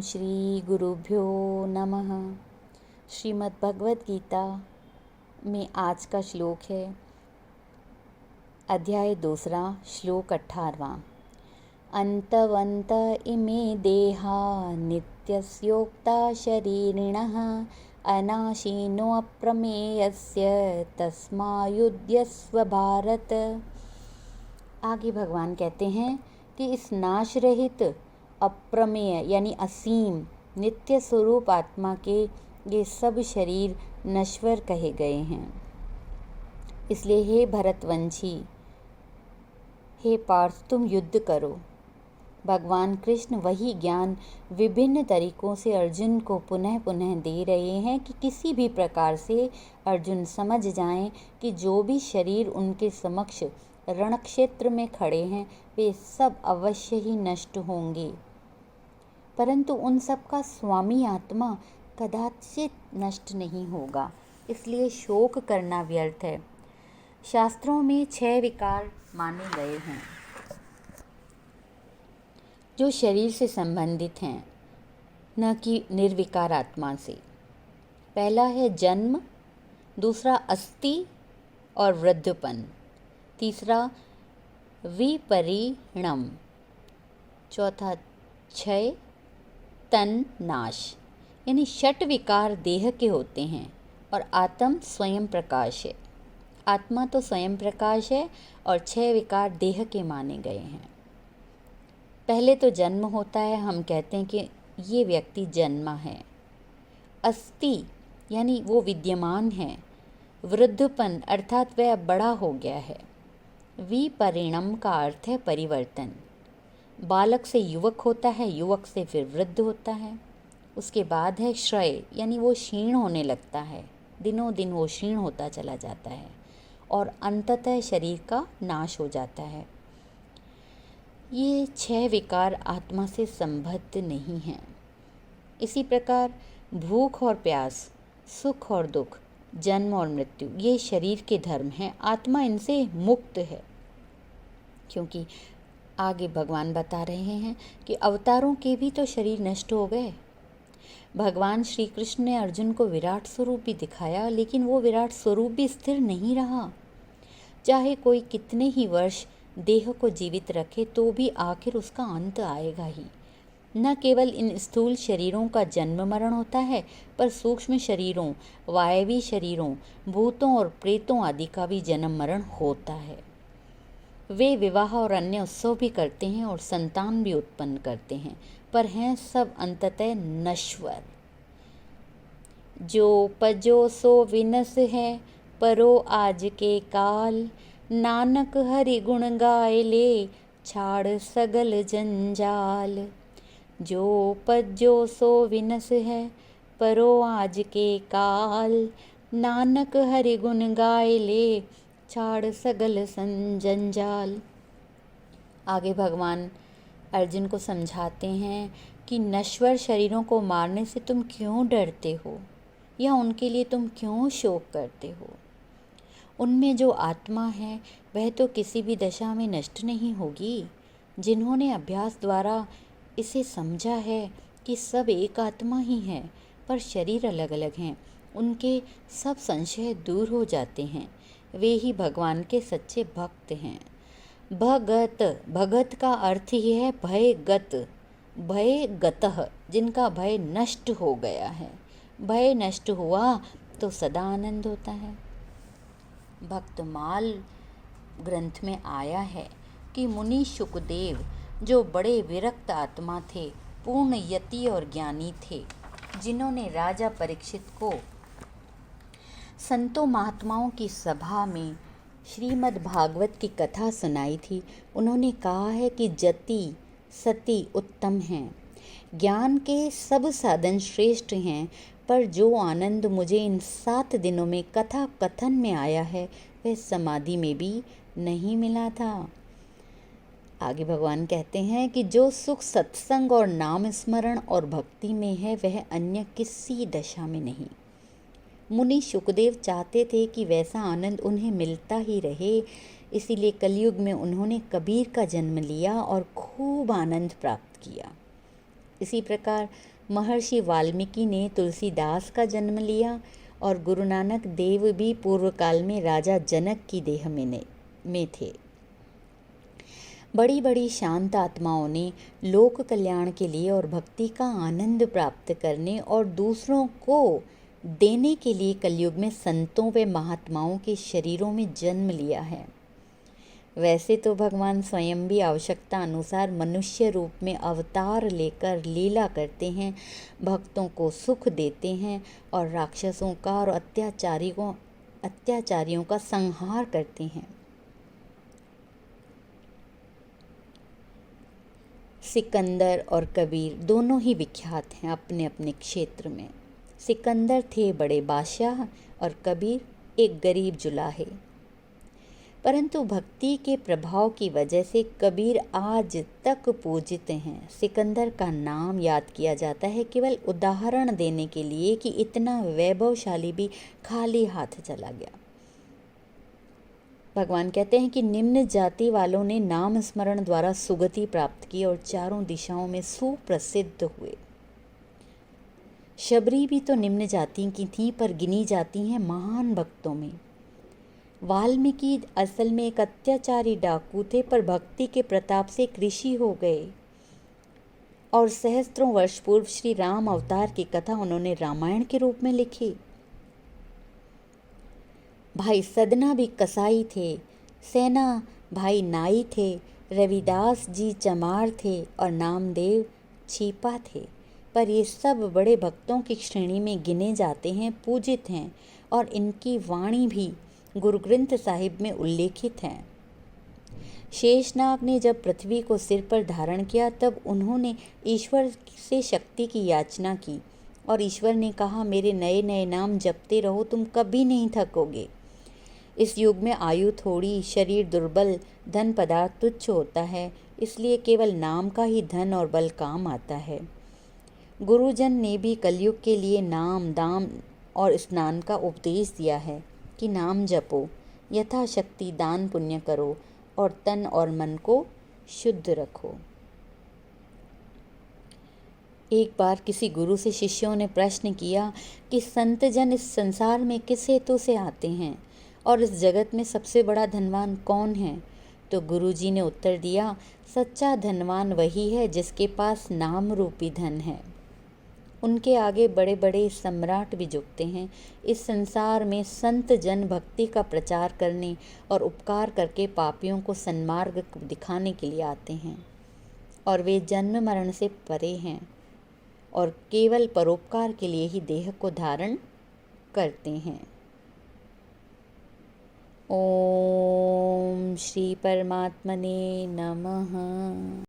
श्री गुरुभ्यो नमः। श्रीमद् भगवद गीता में आज का श्लोक है अध्याय 2 श्लोक 18। अंतवंत इमे देहा नित्यस्योक्ता शरीरिणः अनाशिनो अप्रमेयस्य तस्मायुध्यस्व भारत। आगे भगवान कहते हैं कि इस नाश रहित अप्रमेय यानी असीम नित्य स्वरूप आत्मा के ये सब शरीर नश्वर कहे गए हैं। इसलिए हे भरतवंशी, हे पार्थ, तुम युद्ध करो। भगवान कृष्ण वही ज्ञान विभिन्न तरीकों से अर्जुन को पुनः पुनः दे रहे हैं कि किसी भी प्रकार से अर्जुन समझ जाएं कि जो भी शरीर उनके समक्ष रणक्षेत्र में खड़े हैं वे सब अवश्य ही नष्ट होंगे, परंतु उन सब का स्वामी आत्मा कदाचित नष्ट नहीं होगा। इसलिए शोक करना व्यर्थ है। शास्त्रों में 6 विकार माने गए हैं जो शरीर से संबंधित हैं, न कि निर्विकार आत्मा से। पहला है जन्म, दूसरा अस्थि और वृद्धपन, तीसरा विपरिणम, चौथा क्षय, तन नाश। यानी 6 विकार देह के होते हैं और आत्म स्वयं प्रकाश है। आत्मा तो स्वयं प्रकाश है और 6 विकार देह के माने गए हैं। पहले तो जन्म होता है, हम कहते हैं कि ये व्यक्ति जन्मा है। अस्थि यानी वो विद्यमान है। वृद्धपन अर्थात वह अब बड़ा हो गया है। विपरिणम का अर्थ है परिवर्तन। बालक से युवक होता है, युवक से फिर वृद्ध होता है। उसके बाद है क्षय यानी वो क्षीण होने लगता है, दिनों दिन वो क्षीण होता चला जाता है और अंततः शरीर का नाश हो जाता है। ये 6 विकार आत्मा से संबद्ध नहीं हैं। इसी प्रकार भूख और प्यास, सुख और दुख, जन्म और मृत्यु ये शरीर के धर्म हैं। आत्मा इनसे मुक्त है, क्योंकि आगे भगवान बता रहे हैं कि अवतारों के भी तो शरीर नष्ट हो गए। भगवान श्री कृष्ण ने अर्जुन को विराट स्वरूप भी दिखाया, लेकिन वो विराट स्वरूप भी स्थिर नहीं रहा। चाहे कोई कितने ही वर्ष देह को जीवित रखे तो भी आखिर उसका अंत आएगा ही। न केवल इन स्थूल शरीरों का जन्म मरण होता है, पर सूक्ष्म शरीरों, वायवी शरीरों, भूतों और प्रेतों आदि का भी जन्म मरण होता है। वे विवाह और अन्य उत्सव भी करते हैं और संतान भी उत्पन्न करते हैं, पर हैं सब अंततः नश्वर। जो पजो सो विनस है परो आज के काल, नानक हरि गुण गाए ले छाड़ सगल जंजाल। जो पजो सो विनस है परो आज के काल, नानक हरि गुण गाए ले छाड़ सगल जंजाल। आगे भगवान अर्जुन को समझाते हैं कि नश्वर शरीरों को मारने से तुम क्यों डरते हो या उनके लिए तुम क्यों शोक करते हो। उनमें जो आत्मा है वह तो किसी भी दशा में नष्ट नहीं होगी। जिन्होंने अभ्यास द्वारा इसे समझा है कि सब एक आत्मा ही है पर शरीर अलग अलग हैं, उनके सब संशय दूर हो जाते हैं। वे ही भगवान के सच्चे भक्त हैं। भगत, भगत का अर्थ ही है भयगत, भयगतः, जिनका भय नष्ट हो गया है। भय नष्ट हुआ तो सदा आनंद होता है। भक्तमाल ग्रंथ में आया है कि मुनि शुकदेव जो बड़े विरक्त आत्मा थे, पूर्ण यति और ज्ञानी थे, जिन्होंने राजा परीक्षित को संतों महात्माओं की सभा में श्रीमद् भागवत की कथा सुनाई थी, उन्होंने कहा है कि जति सति उत्तम हैं, ज्ञान के सब साधन श्रेष्ठ हैं, पर जो आनंद मुझे इन 7 दिनों में कथा कथन में आया है वह समाधि में भी नहीं मिला था। आगे भगवान कहते हैं कि जो सुख सत्संग और नाम स्मरण और भक्ति में है वह अन्य किसी दशा में नहीं। मुनि शुकदेव चाहते थे कि वैसा आनंद उन्हें मिलता ही रहे, इसीलिए कलयुग में उन्होंने कबीर का जन्म लिया और खूब आनंद प्राप्त किया। इसी प्रकार महर्षि वाल्मीकि ने तुलसीदास का जन्म लिया और गुरु नानक देव भी पूर्व काल में राजा जनक की देह में थे। बड़ी बड़ी शांत आत्माओं ने लोक कल्याण के लिए और भक्ति का आनंद प्राप्त करने और दूसरों को देने के लिए कलयुग में संतों व महात्माओं के शरीरों में जन्म लिया है। वैसे तो भगवान स्वयं भी आवश्यकता अनुसार मनुष्य रूप में अवतार लेकर लीला करते हैं, भक्तों को सुख देते हैं और राक्षसों का और अत्याचारियों का संहार करते हैं। सिकंदर और कबीर दोनों ही विख्यात हैं अपने अपने क्षेत्र में। सिकंदर थे बड़े बादशाह और कबीर एक गरीब जुलाहे। परंतु भक्ति के प्रभाव की वजह से कबीर आज तक पूजित हैं। सिकंदर का नाम याद किया जाता है केवल उदाहरण देने के लिए कि इतना वैभवशाली भी खाली हाथ चला गया। भगवान कहते हैं कि निम्न जाति वालों ने नाम स्मरण द्वारा सुगति प्राप्त की और चारों दिशाओं में सुप्रसिद्ध हुए। शबरी भी तो निम्न जाति की थी पर गिनी जाती हैं महान भक्तों में। वाल्मीकि असल में एक अत्याचारी डाकू थे पर भक्ति के प्रताप से ऋषि हो गए और सहस्त्रों वर्ष पूर्व श्री राम अवतार की कथा उन्होंने रामायण के रूप में लिखी। भाई सदना भी कसाई थे, सेना भाई नाई थे, रविदास जी चमार थे और नामदेव छीपा थे। पर ये सब बड़े भक्तों की श्रेणी में गिने जाते हैं, पूजित हैं और इनकी वाणी भी गुरु ग्रंथ साहिब में उल्लेखित है। शेषनाग ने जब पृथ्वी को सिर पर धारण किया तब उन्होंने ईश्वर से शक्ति की याचना की और ईश्वर ने कहा, मेरे नए नए नाम जपते रहो, तुम कभी नहीं थकोगे। इस युग में आयु थोड़ी, शरीर दुर्बल, धन पदार्थ तुच्छ होता है, इसलिए केवल नाम का ही धन और बल काम आता है। गुरुजन ने भी कलयुग के लिए नाम, दाम और स्नान का उपदेश दिया है कि नाम जपो, यथाशक्ति दान पुण्य करो और तन और मन को शुद्ध रखो। एक बार किसी गुरु से शिष्यों ने प्रश्न किया कि संत जन इस संसार में किस हेतु से आते हैं और इस जगत में सबसे बड़ा धनवान कौन है? तो गुरुजी ने उत्तर दिया, सच्चा धनवान वही है जिसके पास नाम रूपी धन है। उनके आगे बड़े बड़े सम्राट भी झुकते हैं। इस संसार में संत जन भक्ति का प्रचार करने और उपकार करके पापियों को सन्मार्ग दिखाने के लिए आते हैं और वे जन्म मरण से परे हैं और केवल परोपकार के लिए ही देह को धारण करते हैं। ओम श्री परमात्मने नमः।